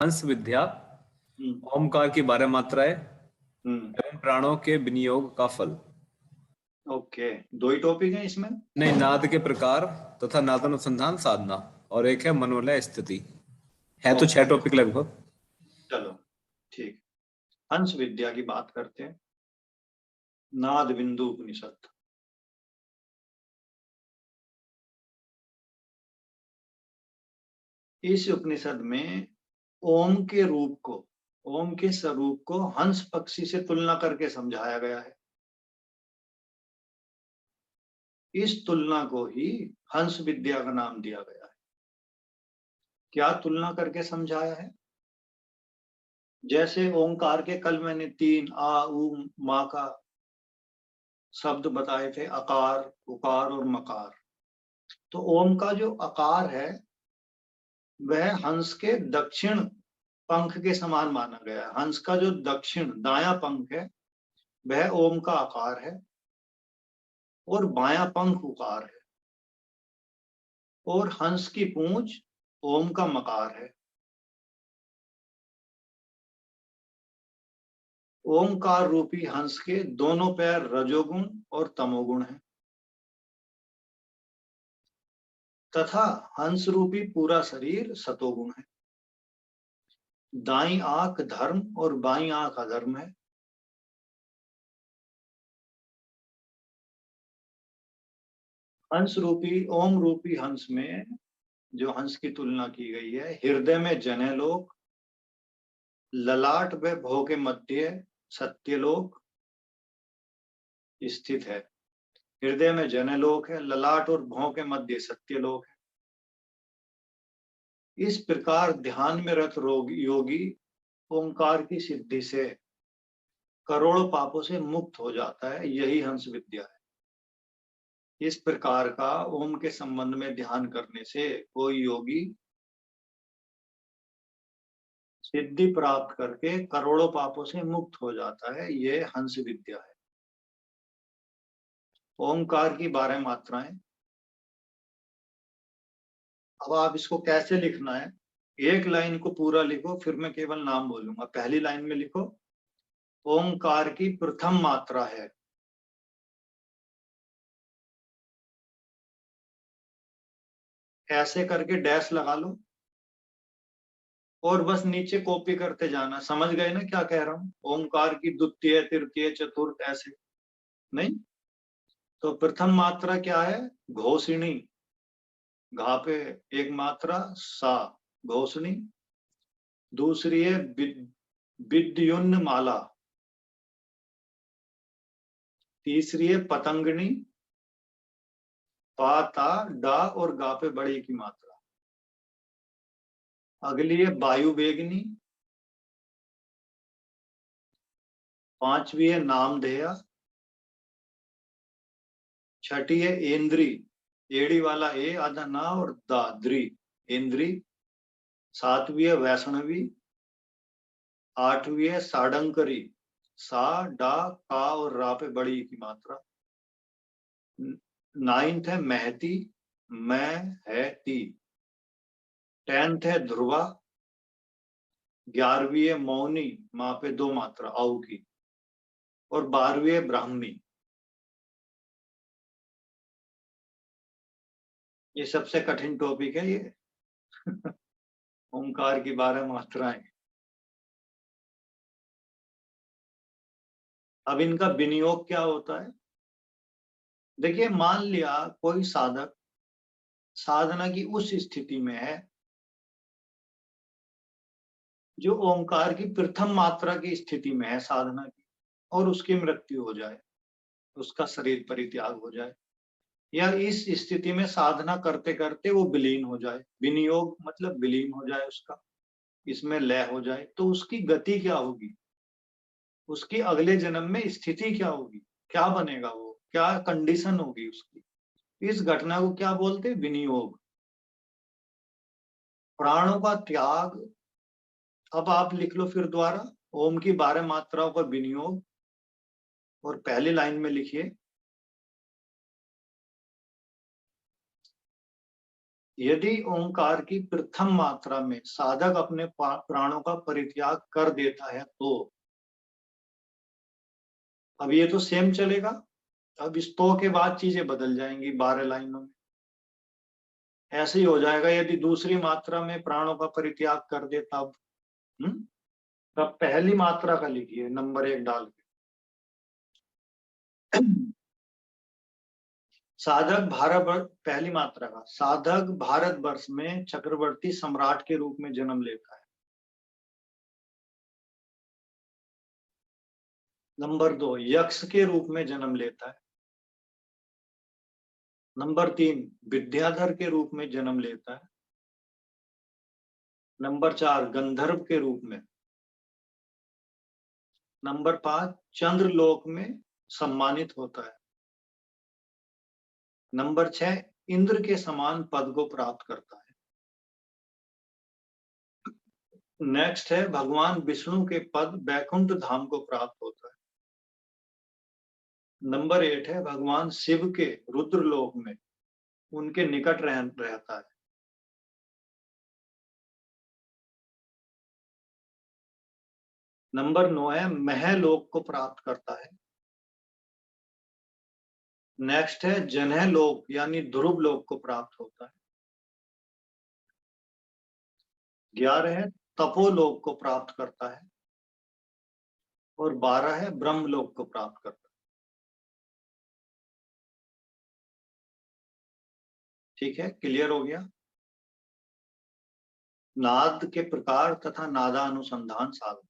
हंस विद्या, हम्म, ओमकार की 12 मात्राएं हम्म, एवं प्राणों के विनियोग का फल। ओके। दो ही टॉपिक हैं इसमें? नहीं, नाद के प्रकार तथा नाद अनुसंधान साधना, और एक है मनोलय स्थिति। है तो 6 ओके, टॉपिक लगभग। चलो ठीक। हंस विद्या की बात करते हैं। नाद बिंदु उपनिषद। इस उपनिषद में ओम के रूप को, ओम के स्वरूप को हंस पक्षी से तुलना करके समझाया गया है। इस तुलना को ही हंस विद्या का नाम दिया गया है। क्या तुलना करके समझाया है? जैसे ओंकार के कल मैंने 3 आ उ मा का शब्द बताए थे, अकार, उकार और मकार। तो ओम का जो अकार है वह हंस के दक्षिण पंख के समान माना गया है। हंस का जो दक्षिण दायां पंख है वह ओम का आकार है और बायां पंख उकार है, और हंस की पूंछ ओम का मकार है। ओमकार रूपी हंस के दोनों पैर रजोगुण और तमोगुण हैं, तथा हंस रूपी पूरा शरीर सतोगुण है। दाईं आंख धर्म और बाईं आंख अधर्म है। हंस रूपी ओम रूपी हंस में जो हंस की तुलना की गई है, हृदय में जनयलोक, ललाट व भों के मध्य सत्यलोक स्थित है। हृदय में जनयलोक है, ललाट और भों के मध्य सत्यलोक है। इस प्रकार ध्यान में रत योगी ओंकार की सिद्धि से करोड़ों पापों से मुक्त हो जाता है। यही हंस विद्या है। इस प्रकार का ओम के संबंध में ध्यान करने से कोई योगी सिद्धि प्राप्त करके करोड़ों पापों से मुक्त हो जाता है। यह हंस विद्या है। ओंकार की 12 मात्राएं। अब आप इसको कैसे लिखना है? एक लाइन को पूरा लिखो, फिर मैं केवल नाम बोलूंगा। पहली लाइन में लिखो ओंकार की प्रथम मात्रा है। ऐसे करके डैश लगा लो और बस नीचे कॉपी करते जाना। समझ गए ना क्या कह रहा हूं? ओंकार की द्वितीय तृतीय चतुर्थ ऐसे नहीं। तो प्रथम मात्रा क्या है? घोषणी। घा पे एक मात्रा सा, घोषणी। दूसरी है विद्युन्न माला। तीसरी है पतंगनी। पा ता डा और गा पे बड़ी की मात्रा। अगली है वायु वेगनी। पांचवी है नामधेया। छठी है इंद्री, एड़ी वाला ए आधा ना और दा द्री, इंद्री। सातवीं है वैष्णवी। आठवीं है साडंकरी, सा डा का और रा पे बड़ी की मात्रा। नाइन्थ है महती, मैं है ती। 10th है ध्रुवा। 11वीं है मौनी, माँ पे 2 मात्रा औ की। और 12वीं है ब्राह्मी। ये सबसे कठिन टॉपिक है ये। ओंकार की 12 मात्राएं। अब इनका विनियोग क्या होता है? देखिए, मान लिया कोई साधक साधना की उस स्थिति में है जो ओंकार की प्रथम मात्रा की स्थिति में है साधना की, और उसकी मृत्यु हो जाए, उसका शरीर परित्याग हो जाए, या इस स्थिति में साधना करते करते वो विलीन हो जाए। विनियोग मतलब विलीन हो जाए, उसका इसमें लय हो जाए, तो उसकी गति क्या होगी? उसकी अगले जन्म में स्थिति क्या होगी? क्या बनेगा वो? क्या कंडीशन होगी उसकी? इस घटना को क्या बोलते हैं? विनियोग। प्राणों का त्याग। अब आप लिख लो फिर दोबारा ओम की 12 मात्राओं का विनियोग, और पहली लाइन में लिखिए यदि ओंकार की प्रथम मात्रा में साधक अपने प्राणों का परित्याग कर देता है तो अब ये तो सेम चलेगा। अब इस तो के बाद चीजें बदल जाएंगी 12 लाइनों में। ऐसे ही हो जाएगा यदि दूसरी मात्रा में प्राणों का परित्याग कर दे तब। तब पहली मात्रा का लिखिए नंबर 1 डाल के। साधक पहली मात्रा का साधक भारतवर्ष में चक्रवर्ती सम्राट के रूप में जन्म लेता है। नंबर 2 यक्ष के रूप में जन्म लेता है। नंबर 3 विद्याधर के रूप में जन्म लेता है। नंबर 4 गंधर्व के रूप में। नंबर 5 चंद्रलोक में सम्मानित होता है। नंबर 6 इंद्र के समान पद को प्राप्त करता है। नेक्स्ट है भगवान विष्णु के पद बैकुंठ धाम को प्राप्त होता है। नंबर 8 है भगवान शिव के रुद्रलोक में उनके निकट रहता है। नंबर 9 है महलोक को प्राप्त करता है। नेक्स्ट है जन्ह लोक यानी ध्रुव लोक को प्राप्त होता है। 11 है तपोलोक को प्राप्त करता है और 12 है ब्रह्मलोक को प्राप्त करता है। ठीक है, क्लियर हो गया। नाद के प्रकार तथा नादानुसंधान साधन,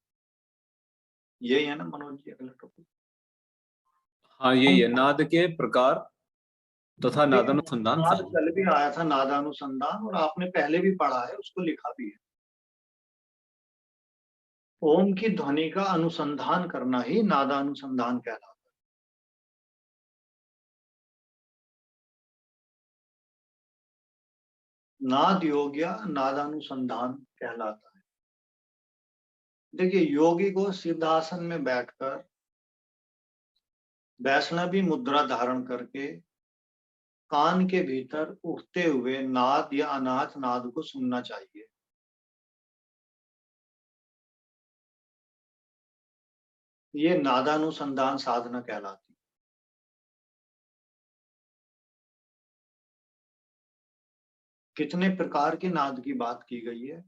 यही है ना मनोज जी अगला टॉपिक? हाँ यही है, नाद के प्रकार तथा नादानुसंधान नाद साधन। कल भी आया था नादानुसंधान, और आपने पहले भी पढ़ा है, उसको लिखा भी है। ओम की ध्वनि का अनुसंधान करना ही नादानुसंधान कहलाता है। नाद योग या नादानुसंधान कहलाता है। देखिए योगी को सिद्धासन में बैठकर वैष्णवी मुद्रा धारण करके कान के भीतर उठते हुए नाद या अनाथ नाद को सुनना चाहिए। ये नादानुसंधान साधना कहलाती है। कितने प्रकार के नाद की बात की गई है?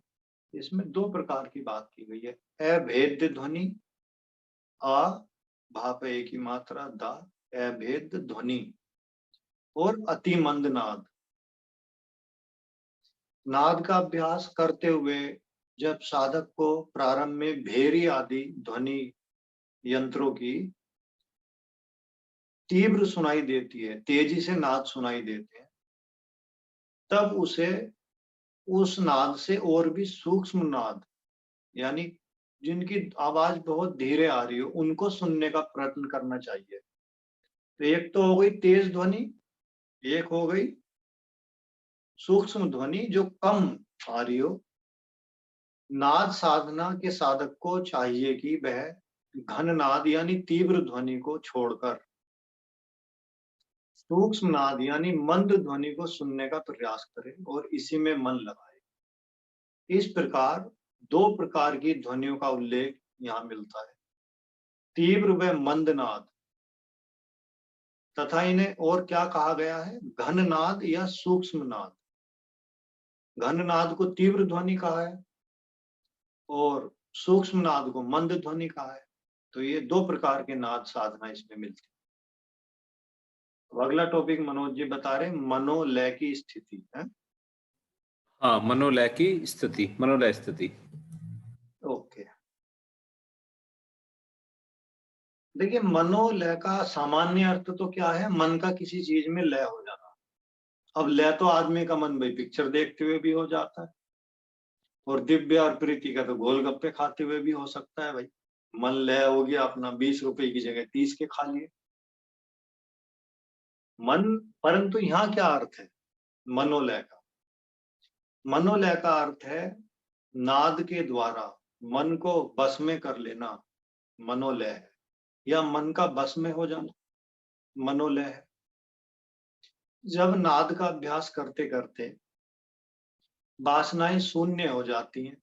इसमें 2 प्रकार की बात की गई है, अभेद्य ध्वनि, आ भाप एक ही मात्रा दा, अभेद्य ध्वनि, और अति मंद नाद। नाद का अभ्यास करते हुए जब साधक को प्रारंभ में भेरी आदि ध्वनि यंत्रों की तीव्र सुनाई देती है, तेजी से नाद सुनाई देते हैं, तब उसे उस नाद से और भी सूक्ष्म नाद यानी जिनकी आवाज बहुत धीरे आ रही हो उनको सुनने का प्रयत्न करना चाहिए। तो एक तो हो गई तेज ध्वनि, एक हो गई सूक्ष्म ध्वनि जो कम आ रही हो। नाद साधना के साधक को चाहिए कि वह घन नाद यानी तीव्र ध्वनि को छोड़कर सूक्ष्म नाद यानी मंद ध्वनि को सुनने का प्रयास करे और इसी में मन लगाए। इस प्रकार 2 प्रकार की ध्वनियों का उल्लेख यहाँ मिलता है, तीव्र व मंद नाद, तथा इन्हें और क्या कहा गया है? घन नाद या सूक्ष्म नाद। घन नाद को तीव्र ध्वनि कहा है और सूक्ष्म नाद को मंद ध्वनि कहा है। तो ये 2 प्रकार के नाद साधना इसमें मिलती है। अगला टॉपिक मनोज जी बता रहे मनोलय की स्थिति है। हाँ मनोलय की स्थिति, मनोलय स्थिति। ओके, देखिए मनोलय का सामान्य अर्थ तो क्या है? मन का किसी चीज में लय हो जाना। अब लय तो आदमी का मन भाई पिक्चर देखते हुए भी हो जाता है, और दिव्य और प्रीति का तो गोलगप्पे खाते हुए भी हो सकता है भाई। मन लय हो गया अपना, 20 रुपए की जगह 30 के खा लिए मन। परंतु यहाँ क्या अर्थ है मनोलय का? मनोलय का अर्थ है नाद के द्वारा मन को बस में कर लेना, मनोलय है, या मन का बस में हो जाना मनोलय है। जब नाद का अभ्यास करते करते वासनाएं शून्य हो जाती हैं,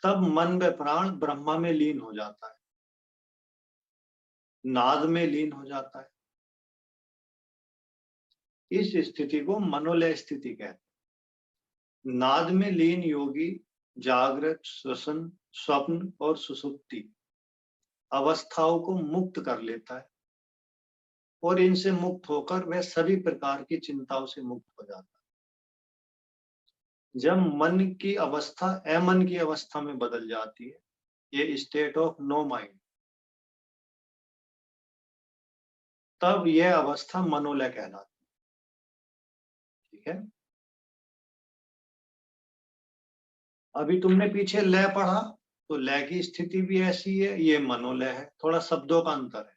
तब मन व प्राण ब्रह्मा में लीन हो जाता है, नाद में लीन हो जाता है। इस स्थिति को मनोलय स्थिति कहते हैं। नाद में लीन योगी जागृत, श्वसन, स्वप्न और सुषुप्ति अवस्थाओं को मुक्त कर लेता है और इनसे मुक्त होकर वह सभी प्रकार की चिंताओं से मुक्त हो जाता है। जब मन की अवस्था अमन की अवस्था में बदल जाती है, ये स्टेट ऑफ नो माइंड, तब यह अवस्था मनोलय कहलाती है। ठीक है, अभी तुमने पीछे लय पढ़ा, तो लय की स्थिति भी ऐसी है, ये मनोलय है, थोड़ा शब्दों का अंतर है।